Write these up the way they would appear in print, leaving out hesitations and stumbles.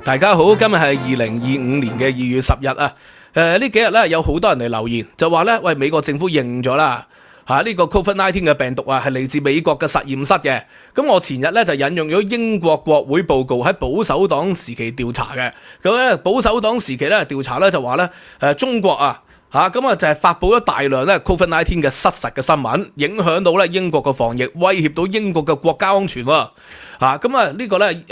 大家好，今日係2025年嘅2月10日啊。呢幾日咧有好多人嚟留言，就話咧喂，美國政府認咗啦，呢個 COVID-19 嘅病毒啊係嚟自美國嘅實驗室嘅。咁我前日咧就引用咗英國國會報告喺保守黨時期調查嘅。咁咧保守黨時期咧調查咧就話咧中國啊。咁就係發佈咗大量咧 COVID-19 嘅失實嘅新聞，影響到咧英國嘅防疫，威脅到英國嘅國家安全喎。呢個咧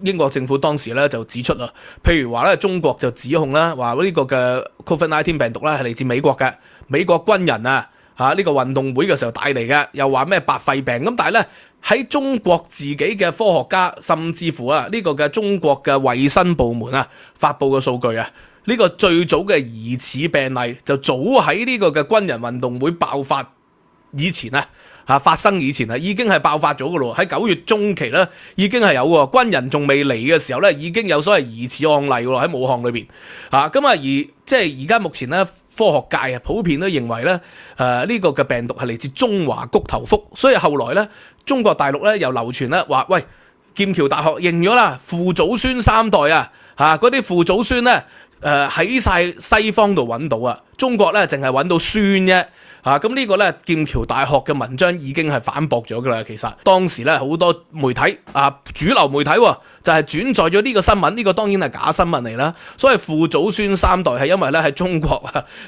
英國政府當時咧就指出啦，譬如話咧中國就指控啦，話呢個嘅 COVID-19 病毒咧係嚟自美國嘅，美國軍人呢個運動會嘅時候帶嚟嘅，又話咩白肺病咁，但係咧喺中國自己嘅科學家，甚至乎呢個嘅中國嘅衛生部門發佈嘅數據呢個最早嘅疑似病例就早喺呢個嘅軍人運動會爆發以前發生以前已經係爆發咗嘅咯。喺9月中期咧已經係有喎，軍人仲未嚟嘅時候咧已經有所謂疑似案例喎喺武漢裏邊而即係而家目前咧科學界普遍都認為咧呢個嘅病毒係嚟自中華谷頭蝠，所以後來咧中國大陸咧又流傳咧話喂，劍橋大學認咗啦，父祖孫三代嗰啲父祖孫咧喺晒西方度揾到中國咧淨係揾到孫啫。咁呢個咧劍橋大學嘅文章已經係反駁咗噶啦。其實當時咧好多媒體主流媒體就係轉載咗呢個新聞，呢個當然係假新聞嚟啦。所以父祖孫三代係因為咧喺中國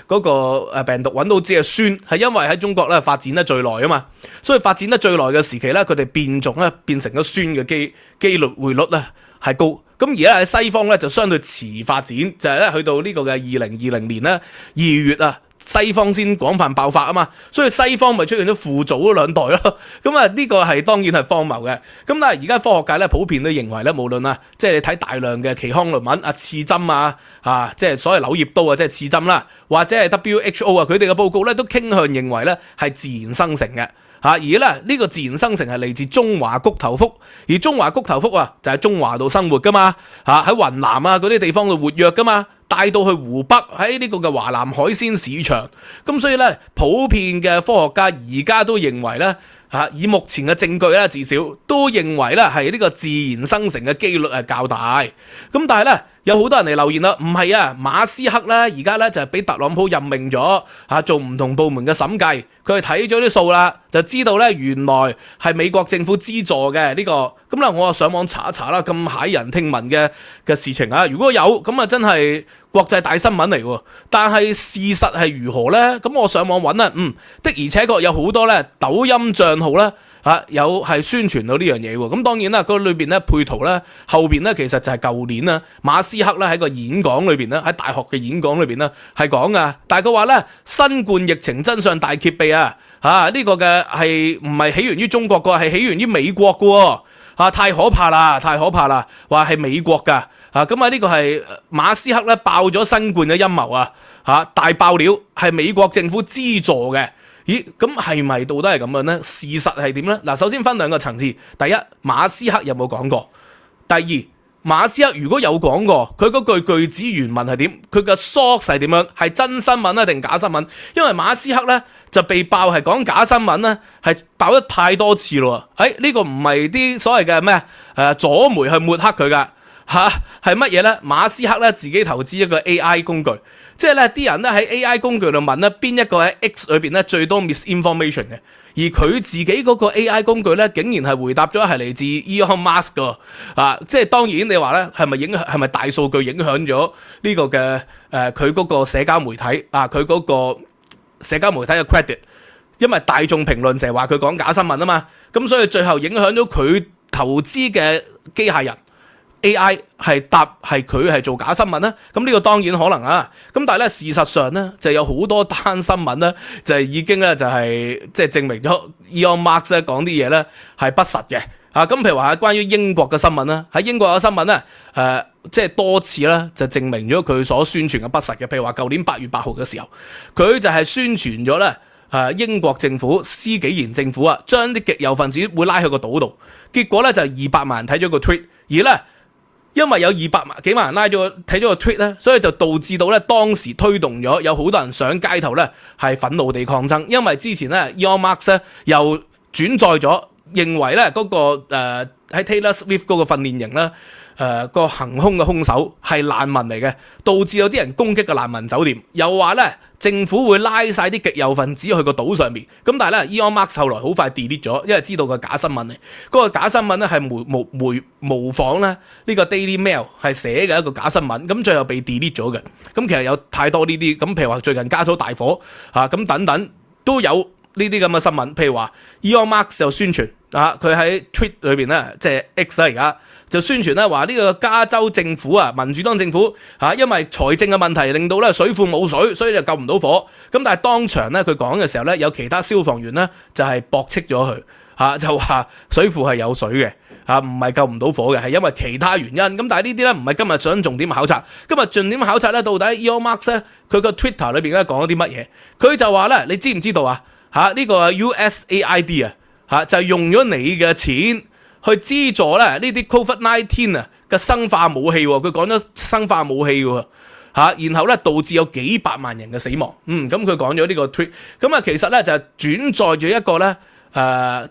嗰個病毒揾到只係孫，係因為喺中國咧發展得最耐啊嘛。所以發展得最耐嘅時期咧，佢哋變種咧變成咗孫嘅機率匯率咧係高。咁而家喺西方咧就相對遲發展，就係咧去到呢個嘅2020年咧2月西方先廣泛爆發啊嘛，所以西方咪出現咗父祖嗰兩代咯。咁呢個係當然係荒謬嘅。咁但係而家科學界咧普遍都認為咧，無論即係你睇大量嘅期刊論文刺針即係所謂柳葉刀即係刺針啦，或者係 WHO 佢哋嘅報告咧都傾向認為咧係自然生成嘅。而咧呢個自然生成係嚟自中華谷頭蝠，而中華谷頭蝠就喺中華度生活噶嘛，喺雲南嗰啲地方度活躍噶嘛，帶到去湖北喺呢個嘅華南海鮮市場。咁所以咧普遍嘅科學家而家都認為咧以目前嘅證據咧至少都認為咧係呢個自然生成嘅機率係較大。咁但係咧有好多人嚟留言啦，唔係馬斯克咧而家咧就係俾特朗普任命咗做唔同部門嘅審計，佢係睇咗啲數啦，就知道咧原來係美國政府資助嘅呢個。咁啦，我就上網查一查啦，咁駭人聽聞嘅事情如果有咁真係國際大新聞嚟喎。但係事實係如何呢？咁我上網揾的而且確有好多咧抖音賬號咧有係宣傳到呢樣嘢喎。咁當然啦，嗰裏邊咧配圖咧後邊咧其實就係舊年馬斯克咧喺個演講裏邊咧喺大學嘅演講裏邊咧係講噶，但係佢話咧新冠疫情真相大揭秘呢個嘅係唔係起源於中國嘅，係起源於美國嘅太可怕啦，太可怕啦！話係美國噶呢個係馬斯克咧爆咗新冠嘅陰謀大爆料係美國政府資助嘅。咦，咁係咪到底係咁樣呢？事實係點呢？嗱，首先分兩個層次。第一，馬斯克有冇講過？第二，馬斯克如果有講過，佢嗰句子原文係點？佢嘅 source 係點樣？係真新聞定假新聞？因為馬斯克咧就被爆係講假新聞咧，係爆得太多次咯。呢個唔係啲所謂嘅咩左媒去抹黑佢噶係乜嘢咧？馬斯克咧自己投資一個 AI 工具，即係咧啲人咧喺 AI 工具度問咧邊一個喺 X 裏邊咧最多 misinformation 嘅，而佢自己嗰個 AI 工具咧竟然係回答咗係嚟自 Elon Musk 噶即係當然你話咧係咪大數據影響咗呢個嘅佢嗰個社交媒體佢嗰個社交媒體嘅 credit， 因為大眾評論成日話佢講假新聞啊嘛，咁所以最後影響咗佢投資嘅機械人。AI 係答係佢係做假新聞啦，咁呢個當然可能咁但係咧事實上咧就有好多單新聞咧就係已經咧就係即係證明咗 Elon Musk 咧講啲嘢咧係不實嘅咁譬如話關於英國嘅新聞啦，喺英國嘅新聞咧即係多次啦就證明咗佢所宣傳嘅不實嘅，譬如話舊年8月8號嘅時候，佢就係宣傳咗咧英國政府施紀賢政府將啲極右分子會拉去個島度，結果咧就200萬人睇咗個 tweet， 而咧因為有200幾萬人拉咗睇咗個 tweet 咧，所以就導致到咧當時推動咗有好多人上街頭咧係憤怒地抗爭，因為之前咧 Elon Musk 又轉載咗認為咧嗰個喺 Taylor Swift 嗰個訓練營咧，個行兇嘅兇手係難民嚟嘅，導致有啲人攻擊個難民酒店，又話咧政府會拉晒啲極右分子去個島上面。咁但係咧 Elon Musk 後來好快 delete 咗，因為知道個假新聞嚟。嗰個假新聞咧係模仿咧呢個 Daily Mail 係寫嘅一個假新聞，咁最後被 delete 咗嘅。咁其實有太多呢啲，咁譬如話最近加州大火咁等等都有呢啲咁嘅新聞。譬如話 Elon Musk 就宣傳佢喺 Tweet 裏邊咧，即係 X 而家就宣傳咧話呢個加州政府民主黨政府因為財政嘅問題令到咧水庫冇水，所以就救唔到火。咁但係當場咧佢講嘅時候咧，有其他消防員咧就係駁斥咗佢就話水庫係有水嘅唔係救唔到火嘅，係因為其他原因。咁但係呢啲咧唔係今日想重點考察。今日重點考察咧，到底 Elon Musk 咧佢個 Twitter 裏邊咧講咗啲乜嘢？佢就話咧，你知唔知道呢個 USAID 就係用咗你嘅錢去資助咧呢啲 COVID-19 嘅生化武器。佢講咗生化武器喎然後咧導致有幾百萬人嘅死亡。咁佢講咗呢個 tweet。咁其實咧就係轉載咗一個咧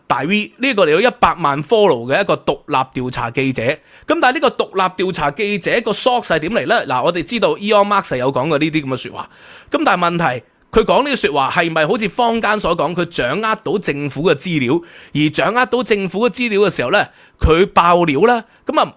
大 V 呢個嚟到100萬 follow 嘅一個獨立調查記者。咁但係呢個獨立調查記者個 source 係點嚟咧？嗱，我哋知道 Elon Musk 有講過呢啲咁嘅說話。咁但係問題，佢講呢啲說話係咪好似坊間所講，佢掌握到政府嘅資料，而掌握到政府嘅資料嘅時候咧，佢爆料咧？咁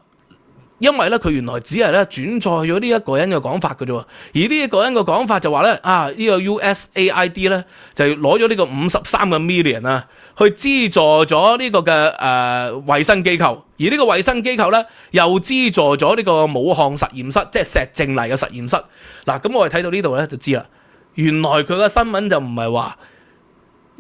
因為咧佢原來只係咧轉載咗呢一個人嘅講法嘅啫，而呢一個人嘅講法就話咧呢個 USAID 咧就攞咗呢個53個 million 去資助咗呢個嘅衛生機構，而呢個衛生機構咧又資助咗呢個武漢實驗室，即係石正麗嘅實驗室。嗱，咁我哋睇到呢度咧就知啦，原來佢嘅新聞就唔係話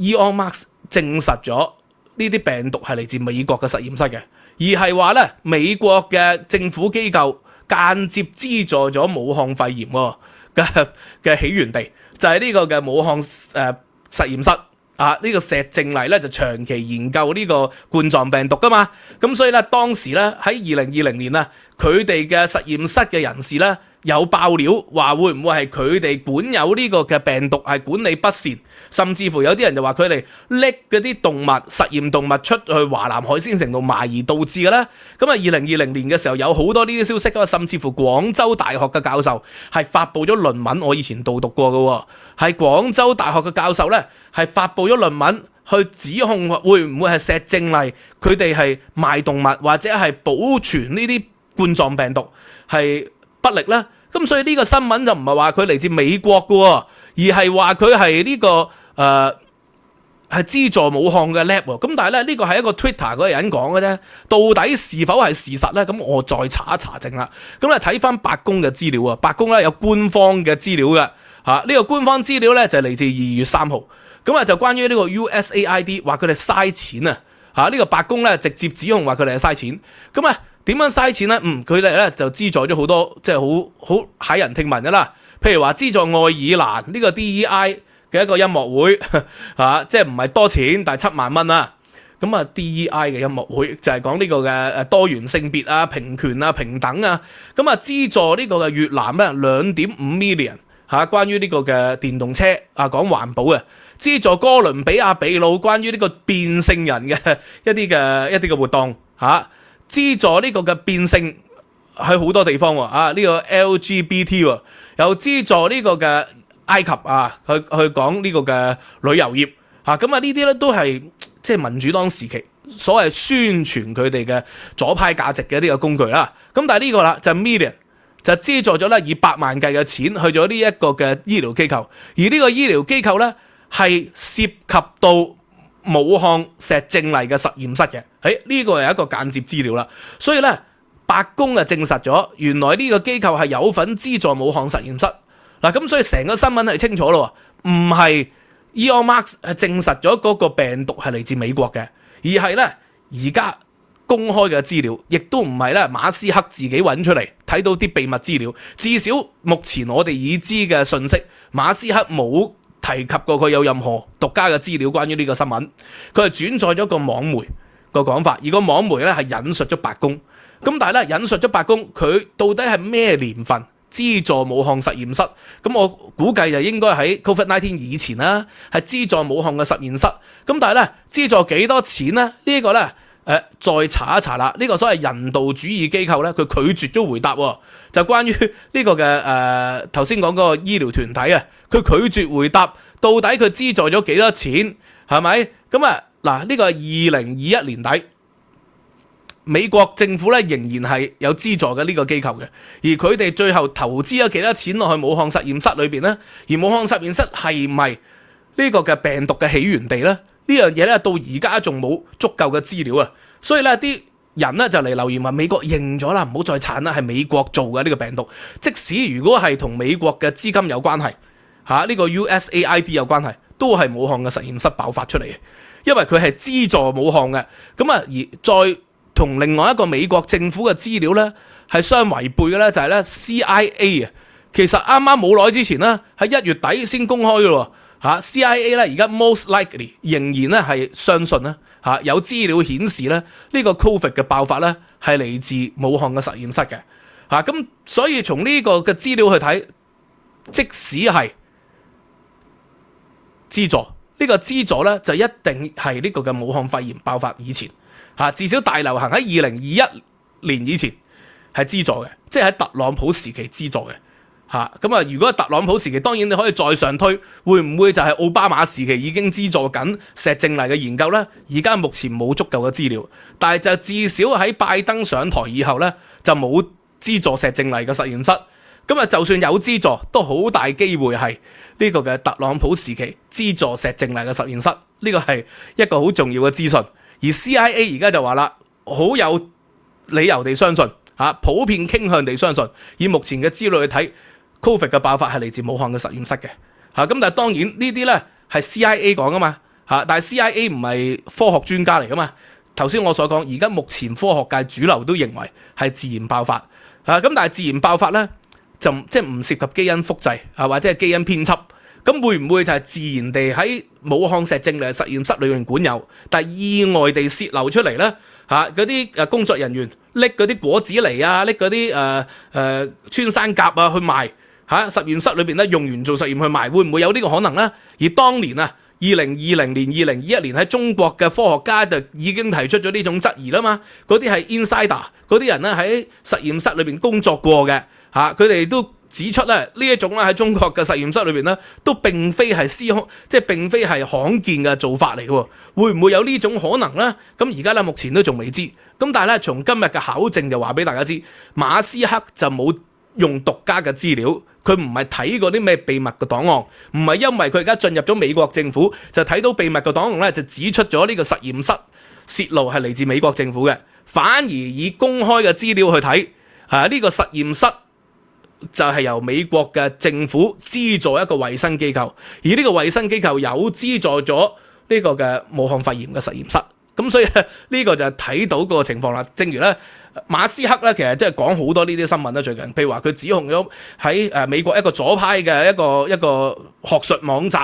Elon Musk 證實咗呢啲病毒係嚟自美國嘅實驗室嘅，而係話咧美國嘅政府機構間接資助咗武漢肺炎嘅起源地，就係呢個嘅武漢實驗室。呢個石正麗咧就長期研究呢個冠狀病毒噶嘛，咁所以咧當時咧喺2020年佢哋嘅實驗室嘅人士咧有爆料話會唔會係佢哋管有呢個嘅病毒係管理不善，甚至乎有啲人就話佢哋拎嗰啲動物實驗動物出去華南海鮮城度賣而導致嘅咧。咁2020年嘅時候有好多呢啲消息，甚至乎廣州大學嘅教授係發布咗論文，我以前導讀過嘅，係廣州大學嘅教授咧係發布咗論文去指控會唔會係石正麗佢哋係賣動物或者係保存呢啲冠狀病毒係不力啦。咁所以呢個新聞就唔係話佢嚟自美國嘅，而係話佢係呢個係資助武漢嘅 lab。咁但係咧呢個係一個 Twitter 嗰個人講嘅啫，到底是否係事實咧？咁我再查一查證啦。咁咧睇翻白宮嘅資料白宮咧有官方嘅資料嘅呢個官方資料咧就係嚟自2月3號。咁就關於呢個 USAID 話佢哋嘥錢呢個白宮咧直接指控話佢哋係嘥錢。咁點樣嘥錢咧？佢哋咧就資助咗好多，即係好駭人聽聞噶啦。譬如話資助愛爾蘭呢個 DEI 嘅一個音樂會即係唔係多錢，但係7萬蚊啦。咁DEI 嘅音樂會就係講呢個嘅多元性別平權平等咁資助呢個嘅越南咧2.5 million 關於呢個嘅電動車講環保嘅。資助哥倫比亞秘魯關於呢個變性人嘅一啲嘅活動資助呢個嘅變性喺好多地方呢個 LGBT 又資助呢個嘅埃及去講呢個嘅旅遊業咁呢啲咧都係即係民主黨時期所謂宣傳佢哋嘅左派價值嘅一啲嘅工具啦。咁但係呢個啦就 million 就資助咗咧以百萬計嘅錢去咗呢一個嘅醫療機構，而呢個醫療機構咧係涉及到武漢石正麗嘅實驗室嘅。呢個係一個間接資料啦。所以咧白宮證實咗原來呢個機構係有份資助武漢實驗室。咁所以成個新聞係清楚咯，唔係 Elon Musk 係證實咗嗰個病毒係嚟自美國嘅，而係咧而家公開嘅資料，亦都唔係咧馬斯克自己揾出嚟睇到啲秘密資料。至少目前我哋已知嘅信息，馬斯克冇提及過佢有任何獨家嘅資料關於呢個新聞，佢係轉載咗個網媒個講法，而個網媒咧係引述咗白宮。咁但係咧引述咗白宮，佢到底係咩年份資助武漢實驗室。咁我估計就應該喺 COVID-19 以前啦，係資助武漢嘅實驗室。咁但係咧，資助幾多錢呢？呢個咧再查一查啦。呢個所謂人道主義機構咧，佢拒絕咗回答喎。就關於呢個嘅頭先講嗰個醫療團體啊，佢拒絕回答到底佢資助咗幾多錢，係咪？咁啊嗱，呢個係2021年底。美國政府咧仍然係有資助嘅呢個機構嘅，而佢哋最後投資咗幾多錢落去武漢實驗室裏邊呢？而武漢實驗室係咪呢個嘅病毒嘅起源地呢？呢樣嘢咧到而家仲冇足夠嘅資料啊！所以咧啲人咧就嚟留言話美國認咗啦，唔好再撐啦，係美國做嘅呢個病毒。即使如果係同美國嘅資金有關係，呢個 USAID 有關係，都係武漢嘅實驗室爆發出嚟嘅，因為佢係資助武漢嘅。咁啊，而再同另外一個美國政府嘅資料咧係相違背嘅咧，就係咧 CIA 啊，其實啱啱冇耐之前咧喺1月底先公開嘅喎CIA 咧而家 most likely 仍然咧係相信咧有資料顯示咧呢個 Covid 嘅爆發咧係嚟自武漢嘅實驗室嘅咁所以從呢個嘅資料去睇，即使係資助呢個資助咧就一定係呢個嘅武漢肺炎爆發以前。至少大流行喺2021年以前係資助嘅，即係喺特朗普時期資助嘅。咁啊，如果係特朗普時期，當然你可以再上推，會唔會就係奧巴馬時期已經資助緊石正麗嘅研究呢？而家目前冇足夠嘅資料，但係就至少喺拜登上台以後呢，就冇資助石正麗嘅實驗室。咁啊，就算有資助，都好大機會係呢個嘅特朗普時期資助石正麗嘅實驗室。呢個係一個好重要嘅資訊。而 CIA 而家就話啦，好有理由地相信，普遍傾向地相信，以目前嘅資料去睇 ，Covid 嘅爆發係嚟自武漢嘅實驗室嘅。咁但係當然呢啲咧係 CIA 講噶嘛，但係 CIA 唔係科學專家嚟噶嘛。頭先我所講，而家目前科學界主流都認為係自然爆發，咁但係自然爆發咧就即係唔涉及基因複製或者係基因編輯。咁會唔會就係自然地喺武漢石正麗實驗室裏面管有，但係意外地泄漏出嚟咧？嗰啲工作人員拎嗰啲果子狸啊，拎嗰啲穿山甲啊去賣，實驗室裏邊咧用完做實驗去賣，會唔會有呢個可能咧？而當年啊，2020年、2021年喺中國嘅科學家就已經提出咗呢種質疑啦嘛。嗰啲係 insider， 嗰啲人咧喺實驗室裏邊工作過嘅，佢哋都指出咧呢一種咧喺中國嘅實驗室裏邊咧，都並非係即係並非係罕見嘅做法嚟嘅，會唔會有呢種可能呢？咁而家咧目前都仲未知，咁但係咧從今日嘅考證就話俾大家知，馬斯克就冇用獨家嘅資料，佢唔係睇過啲咩秘密嘅檔案，唔係因為佢而家進入咗美國政府就睇到秘密嘅檔案咧，就指出咗呢個實驗室泄露係嚟自美國政府嘅，反而以公開嘅資料去睇，呢個實驗室就係由美國嘅政府資助一個衛生機構，而呢個衛生機構有資助咗呢個嘅武漢肺炎嘅實驗室，咁所以呢個就睇到個情況啦。正如咧馬斯克咧，其實即係講好多呢啲新聞啦，最近譬如話佢指控咗喺美國一個左派嘅一個學術網站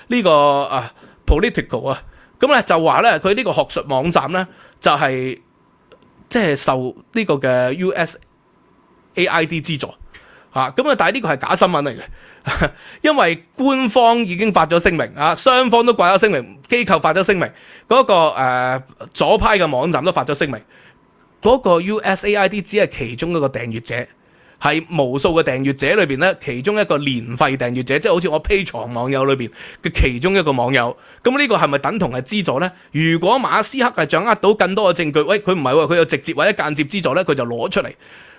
呢個Political 咁咧就話咧佢呢個學術網站咧就係即係受呢個嘅 USAID 資助。但係呢個係假新聞嚟嘅，因為官方已經發咗聲明，雙方都掛咗聲明，機構發咗聲明，嗰個左派嘅網站都發咗聲明，嗰個 USAID 只係其中一個訂閱者，係無數嘅訂閱者裏邊咧，其中一個年費訂閱者，即係好似我 Patreon 網友裏邊嘅其中一個網友。咁呢個係咪等同係資助呢？如果馬斯克係掌握到更多嘅證據，喂，佢唔係喎，佢有直接或者間接資助呢，佢就攞出嚟。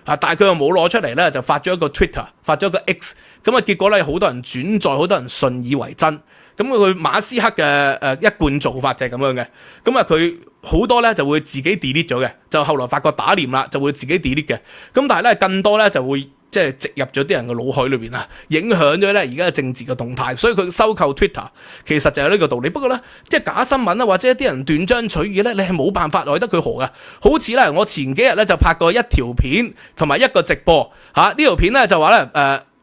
但係佢又冇攞出嚟咧，就發咗一個 Twitter， 發咗一個 X， 咁結果咧好多人轉載，好多人信以為真。咁佢馬斯克嘅一貫做法就係咁樣嘅。佢好多咧就會自己 delete 咗嘅，就後來發覺打臉啦，就會自己 delete 嘅。咁但係咧更多咧就會即係植入咗啲人嘅腦海裏邊啊，影響咗咧而家嘅政治嘅動態。所以佢收購 Twitter 其實就係呢個道理。不過咧即係假新聞啊，或者一啲人斷章取義咧，你係冇辦法奈得佢何嘅。好似咧我前幾日咧就拍過一條片同埋一個直播呢條片咧就話咧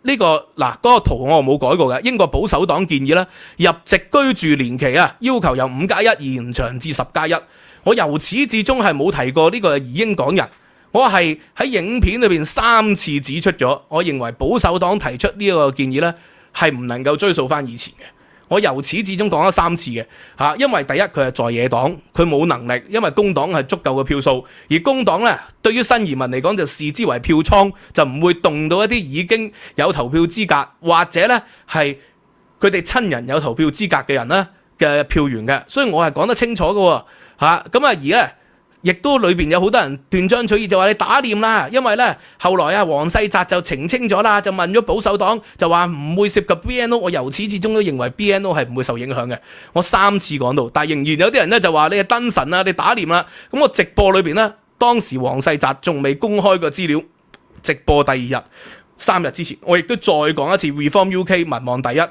呢個嗰個圖我冇改過嘅。英國保守黨建議咧入籍居住年期要求由5+1延長至10+1。我由始至終係冇提過呢個移英港人我係喺影片裏邊3次指出咗，我認為保守黨提出呢個建議呢係唔能夠追溯翻以前嘅。我由始至終講咗3次嘅嚇，因為第一佢係在野黨，佢冇能力，因為工黨係足夠嘅票數，而工黨呢對於新移民嚟講就視之為票倉，就唔會動到一啲已經有投票資格或者呢係佢哋親人有投票資格嘅人呢嘅票源嘅，所以我係講得清楚嘅嚇。咁而呢亦都裏邊有好多人斷章取義，就話你打臉啦，因為咧後來啊黃世澤就澄清咗啦，就問咗保守黨，就話唔會涉及 BNO， 我由始至終都認為 BNO 係唔會受影響嘅，我3次講到，但係仍然有啲人咧就話你係燈神啊，你打臉啦，咁我直播裏邊咧，當時黃世澤仲未公開個資料，直播第2日3日之前，我亦都再講一次 Reform UK 民望第一，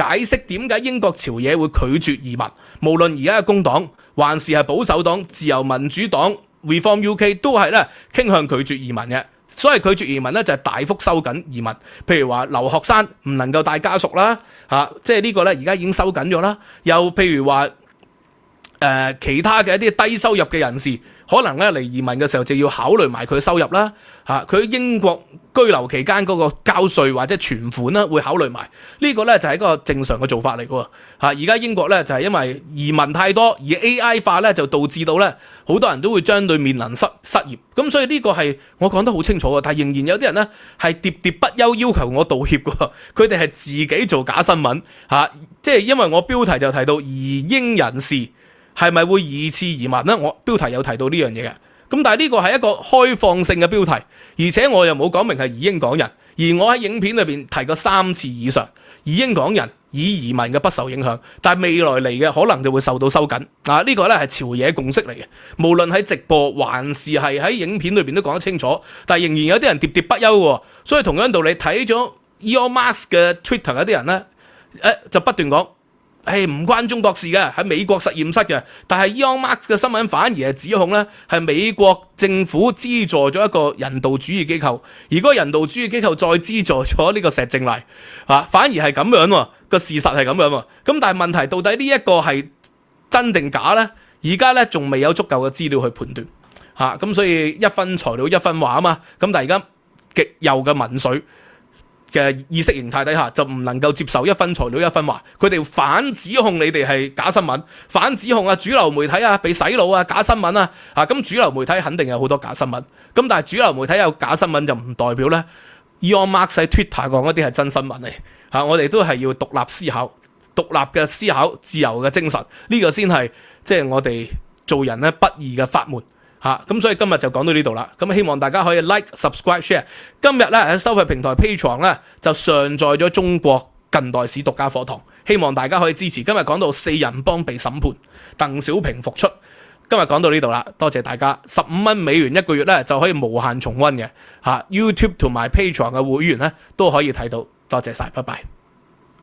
解釋點解英國朝野會拒絕移民，無論而家嘅工黨還是係保守黨、自由民主黨 Reform UK 都係咧傾向拒絕移民嘅。所謂拒絕移民咧就係大幅收緊移民，譬如話留學生唔能夠帶家屬啦，即係呢個咧而家已經收緊咗啦。又譬如話其他嘅一啲低收入嘅人士，可能咧嚟移民嘅時候就要考慮埋佢收入啦，佢喺英國居留期間嗰個交稅或者存款啦，會考慮埋呢個咧就係一個正常嘅做法嚟嘅。而家英國咧就係因為移民太多，而 AI 化咧就導致到咧好多人都會將對面臨失業，咁所以呢個係我講得好清楚嘅，但係仍然有啲人咧係喋喋不休要求我道歉嘅，佢哋係自己做假新聞即係因為我標題就提到移英人士係咪會2次移民呢？我標題有提到呢樣嘢嘅，咁但係呢個係一個開放性嘅標題，而且我又冇講明係移英港人，而我喺影片裏邊提過3次以上，移英港人以移民嘅不受影響，但係未來嚟嘅可能就會受到收緊。呢個咧係朝野共識嚟嘅，無論喺直播還是係喺影片裏邊都講得清楚，但係仍然有啲人喋喋不休喎，所以同樣道理睇咗 Elon Musk 嘅 Twitter 有啲人咧，就不斷講。唔關中國事嘅，喺美國實驗室嘅，但係 Elon Musk 嘅新聞反而係指控咧，係美國政府資助咗一個人道主義機構，而嗰個人道主義機構再資助咗呢個石正麗，反而係咁樣喎，個事實係咁樣喎，咁但係問題到底呢一個係真定假咧？而家咧仲未有足夠嘅資料去判斷，咁所以一分材料一分話啊嘛，咁但係而家極右嘅民粹嘅意識形態底下就唔能夠接受一分材料一分話，佢哋反指控你哋係假新聞，反指控主流媒體被洗腦假新聞咁主流媒體肯定有好多假新聞，咁但係主流媒體有假新聞就唔代表咧 Elon Musk 喺 Twitter 講嗰啲係真新聞嚟，我哋都係要獨立思考，獨立嘅思考，自由嘅精神，呢個先係即係我哋做人咧不二嘅法門。咁所以今日就講到呢度啦，咁希望大家可以 like、subscribe、share。今日咧喺收費平台 Patreon 咧就上載咗中國近代史獨家課堂，希望大家可以支持。今日講到4人幫被審判，鄧小平復出。今日講到呢度啦，多謝大家。15蚊美元一個月咧就可以無限重溫嘅，YouTube 同埋 Patreon 嘅會員咧都可以睇到。多謝晒，拜拜。